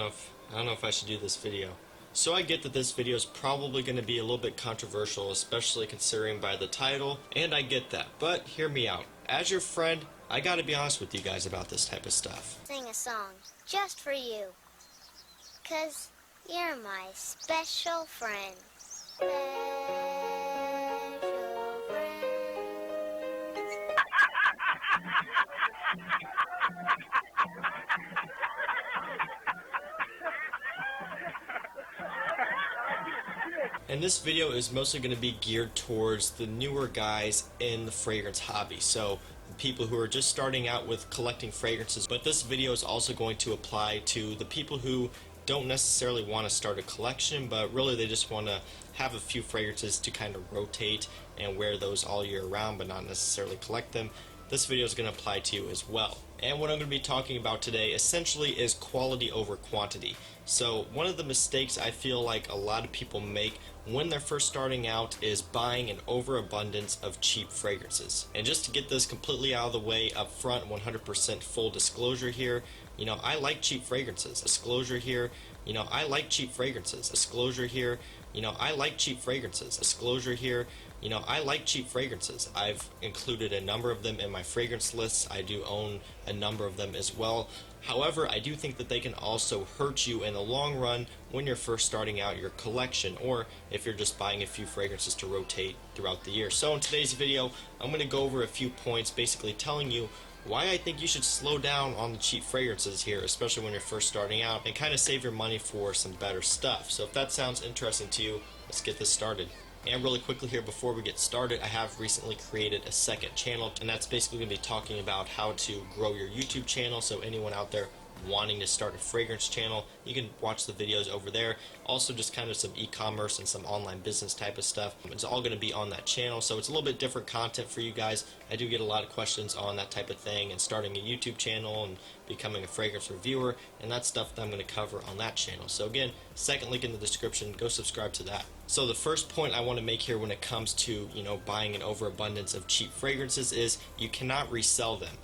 I don't know if I should do this video. So I get that this video is probably going to be a little bit controversial, especially considering by the title, and I get that. But hear me out. As your friend, I gotta be honest with you guys about this type of stuff. Sing a song just for you, 'cause you're my special friend. Special friend. And this video is mostly going to be geared towards the newer guys in the fragrance hobby. So people who are just starting out with collecting fragrances. But this video is also going to apply to the people who don't necessarily want to start a collection, but really they just want to have a few fragrances to kind of rotate and wear those all year round, but not necessarily collect them. This video is going to apply to you as well. And what I'm going to be talking about today essentially is quality over quantity. So one of the mistakes I feel like a lot of people make when they're first starting out is buying an overabundance of cheap fragrances. And just to get this completely out of the way up front, 100% full disclosure here, I like cheap fragrances. Disclosure here, I like cheap fragrances. Disclosure here, I like cheap fragrances. Disclosure here, I like cheap fragrances. I've included a number of them in my fragrance lists. I do own a number of them as well. However, I do think that they can also hurt you in the long run when you're first starting out your collection, or if you're just buying a few fragrances to rotate throughout the year. So in today's video, I'm going to go over a few points basically telling you why I think you should slow down on the cheap fragrances here, especially when you're first starting out, and kind of save your money for some better stuff. So if that sounds interesting to you, let's get this started. And really quickly here before we get started, I have recently created a second channel, and that's basically going to be talking about how to grow your YouTube channel. So anyone out there wanting to start a fragrance channel, you can watch the videos over there. Also just kind of some e-commerce and some online business type of stuff. It's all going to be on that channel, so it's a little bit different content for you guys. I do get a lot of questions on that type of thing and starting a YouTube channel and becoming a fragrance reviewer, and that's stuff that I'm going to cover on that channel. So again, second link in the description, go subscribe to that. So the first point I want to make here when it comes to, buying an overabundance of cheap fragrances is you cannot resell them.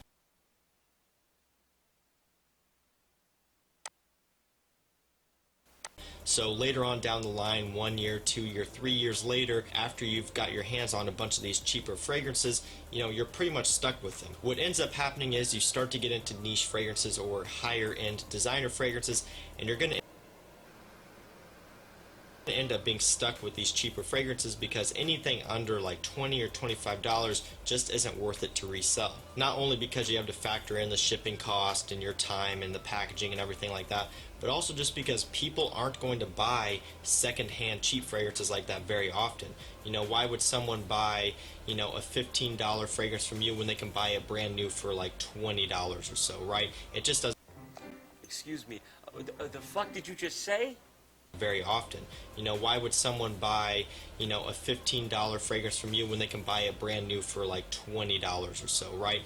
So later on down the line, 1 year, 2 year, 3 years later, after you've got your hands on a bunch of these cheaper fragrances, you're pretty much stuck with them. What ends up happening is you start to get into niche fragrances or higher end designer fragrances, and you're going to end up being stuck with these cheaper fragrances because anything under like $20 or $25 just isn't worth it to resell. Not only because you have to factor in the shipping cost and your time and the packaging and everything like that, but also just because people aren't going to buy secondhand cheap fragrances like that very often. Why would someone buy, a $15 fragrance from you when they can buy it brand new for like $20 or so, right? It just doesn't. Excuse me, the fuck did you just say? Very often. Why would someone buy, a $15 fragrance from you when they can buy it brand new for like $20 or so, right?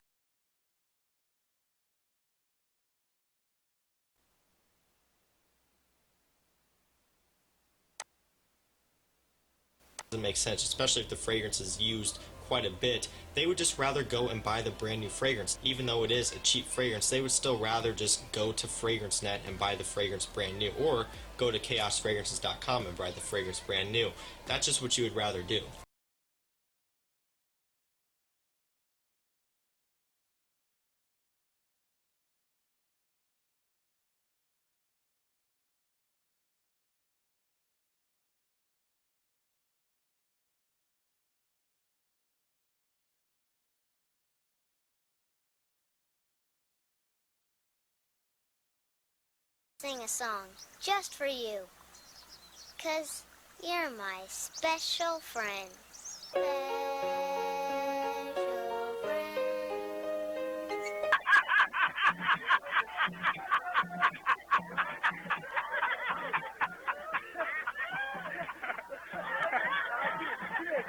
Doesn't make sense, especially if the fragrance is used quite a bit. They would just rather go and buy the brand new fragrance. Even though it is a cheap fragrance, they would still rather just go to FragranceNet and buy the fragrance brand new, or go to chaosfragrances.com and buy the fragrance brand new. That's just what you would rather do. Sing a song just for you, 'cause you're my special friend. Special friend.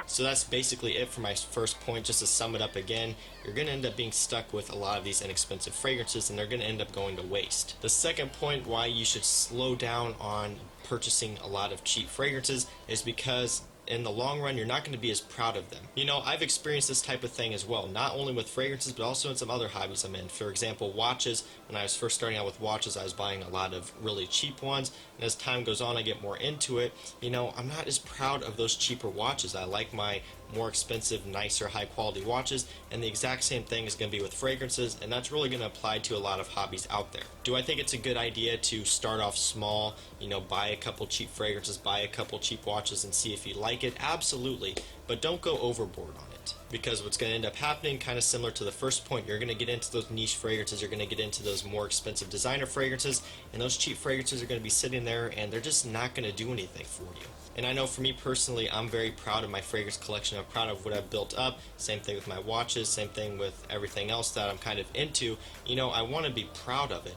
So that's basically it for my first point. Just to sum it up again, you're going to end up being stuck with a lot of these inexpensive fragrances, and they're going to end up going to waste. The second point why you should slow down on purchasing a lot of cheap fragrances is because in the long run, you're not going to be as proud of them. You know, I've experienced this type of thing as well, not only with fragrances, but also in some other hobbies I'm in. For example, watches. When I was first starting out with watches, I was buying a lot of really cheap ones, and as time goes on, I get more into it. You know, I'm not as proud of those cheaper watches. I like my more expensive, nicer, high quality watches, and the exact same thing is going to be with fragrances, and that's really going to apply to a lot of hobbies out there. Do I think it's a good idea to start off small, you know, buy a couple cheap fragrances, buy a couple cheap watches and see if you like it? Absolutely, but don't go overboard on it, because what's going to end up happening, kind of similar to the first point, you're going to get into those niche fragrances, you're going to get into those more expensive designer fragrances, and those cheap fragrances are going to be sitting there and they're just not going to do anything for you. And I know for me personally, I'm very proud of my fragrance collection. I'm proud of what I've built up. Same thing with my watches, same thing with everything else that I'm kind of into. You know, I want to be proud of it.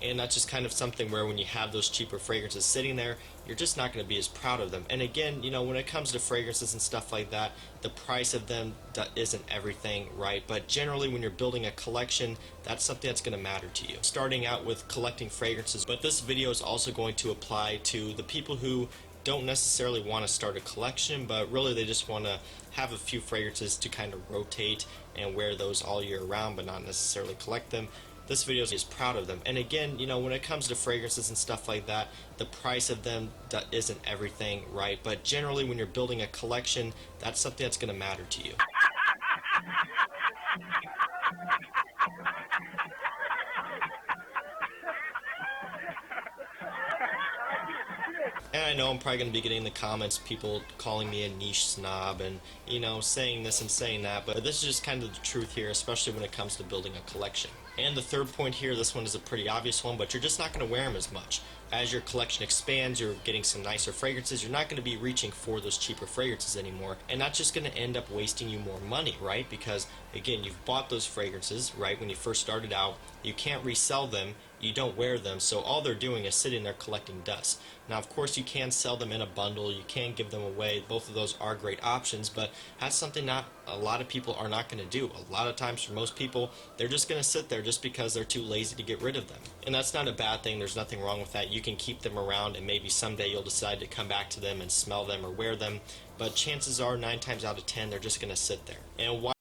And that's just kind of something where when you have those cheaper fragrances sitting there, you're just not going to be as proud of them. And again, you know, when it comes to fragrances and stuff like that, the price of them isn't everything, right? But generally, when you're building a collection, that's something that's going to matter to you. Starting out with collecting fragrances, but this video is also going to apply to the people who don't necessarily want to start a collection, but really they just want to have a few fragrances to kind of rotate and wear those all year round, but not necessarily collect them. This video is proud of them. And again, you know, when it comes to fragrances and stuff like that, the price of them isn't everything, right? But generally, when you're building a collection, that's something that's going to matter to you. And I know I'm probably going to be getting in the comments people calling me a niche snob and, you know, saying this and saying that, but this is just kind of the truth here, especially when it comes to building a collection. And the third point here, this one is a pretty obvious one, but you're just not going to wear them as much. As your collection expands, you're getting some nicer fragrances, you're not going to be reaching for those cheaper fragrances anymore, and that's just going to end up wasting you more money, right? Because, again, you've bought those fragrances, right, when you first started out, you can't resell them, you don't wear them, so all they're doing is sitting there collecting dust. Now, of course, you can sell them in a bundle, you can give them away, both of those are great options, but that's something not a lot of people are not going to do. A lot of times for most people, they're just going to sit there just because they're too lazy to get rid of them. And that's not a bad thing, there's nothing wrong with that. You can keep them around and maybe someday you'll decide to come back to them and smell them or wear them, but chances are 9 times out of 10 they're just going to sit there. And why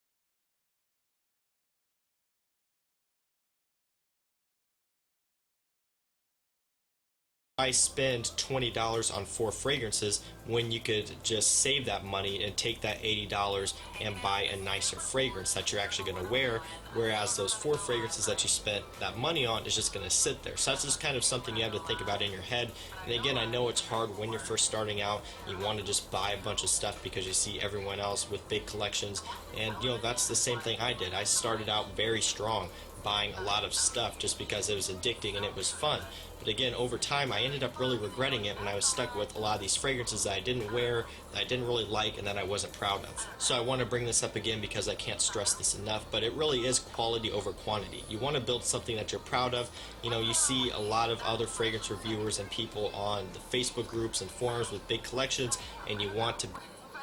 spend $20 on 4 fragrances when you could just save that money and take that $80 and buy a nicer fragrance that you're actually going to wear, whereas those 4 fragrances that you spent that money on is just going to sit there. So that's just kind of something you have to think about in your head. And again, I know it's hard when you're first starting out. You want to just buy a bunch of stuff because you see everyone else with big collections, and you know, that's the same thing I did. I started out very strong, buying a lot of stuff just because it was addicting and it was fun. But again, over time, I ended up really regretting it when I was stuck with a lot of these fragrances that I didn't wear, that I didn't really like, and that I wasn't proud of. So I want to bring this up again because I can't stress this enough, but it really is quality over quantity. You want to build something that you're proud of. You know, you see a lot of other fragrance reviewers and people on the Facebook groups and forums with big collections, and you want to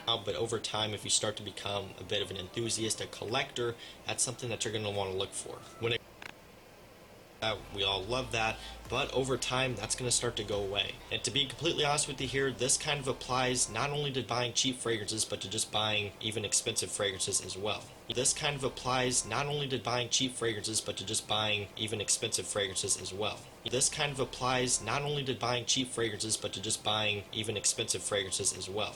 but over time, if you start to become a bit of an enthusiast, a collector, that's something that you're going to want to look for. We all love that, but over time that's going to start to go away. And to be completely honest with you here, this kind of applies not only to buying cheap fragrances, but to just buying even expensive fragrances as well. This kind of applies not only to buying cheap fragrances, but to just buying even expensive fragrances as well. This kind of applies not only to buying cheap fragrances, but to just buying even expensive fragrances as well.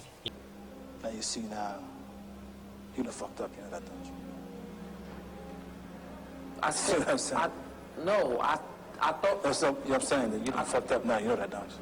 Now you see now, you done fucked up, you know that, don't you? I said, what I'm saying? No, I thought. That's what I'm saying, that you done fucked up now, you know that, don't you?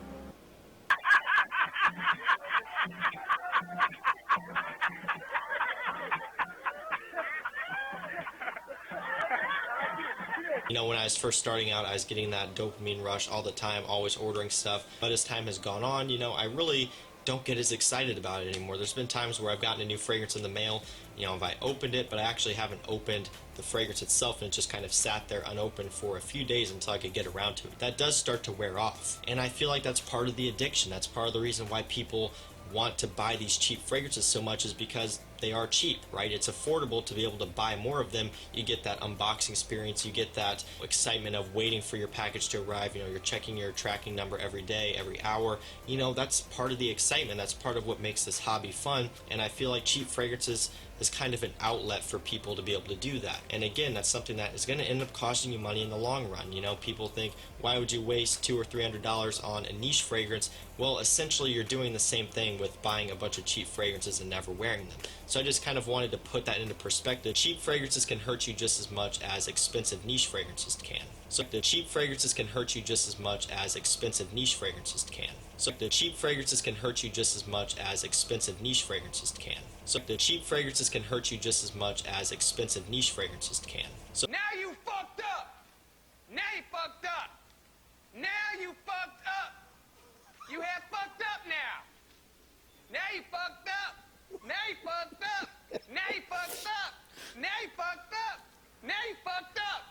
You know, when I was first starting out, I was getting that dopamine rush all the time, always ordering stuff. But as time has gone on, you know, I really don't get as excited about it anymore. There's been times where I've gotten a new fragrance in the mail, you know, if I opened it, but I actually haven't opened the fragrance itself, and it just kind of sat there unopened for a few days until I could get around to it. That does start to wear off, and I feel like that's part of the addiction. That's part of the reason why people want to buy these cheap fragrances so much, is because they are cheap, right? It's affordable to be able to buy more of them. You get that unboxing experience, you get that excitement of waiting for your package to arrive. You know, you're checking your tracking number every day, every hour. You know, that's part of the excitement. That's part of what makes this hobby fun. And I feel like cheap fragrances is kind of an outlet for people to be able to do that. And again, that's something that is going to end up costing you money in the long run. You know, people think, why would you waste $200 or $300 on a niche fragrance? Well, essentially, you're doing the same thing with buying a bunch of cheap fragrances and never wearing them. So I just kind of wanted to put that into perspective. Cheap fragrances can hurt you just as much as expensive niche fragrances can. So the cheap fragrances can hurt you just as much as expensive niche fragrances can. So the cheap fragrances can hurt you just as much as expensive niche fragrances can. So the cheap fragrances can hurt you just as much as expensive niche fragrances can. So Now you fucked up. Now you fucked up. Now you fucked up. You have fucked up now. Now you fucked up. Now you fucked up. Now you fucked up. Now you fucked up. Now you fucked up.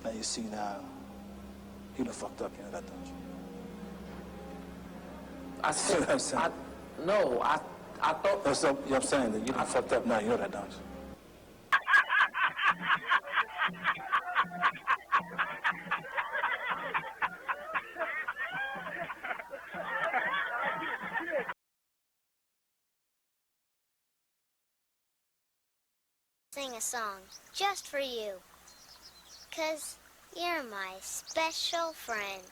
Now you see now, you done fucked up, you know that, don't you? I See what I'm saying? no, I thought, That's what I'm saying, that you done fucked up now, you know that, don't you? Sing a song just for you. 'Cause you're my special friend.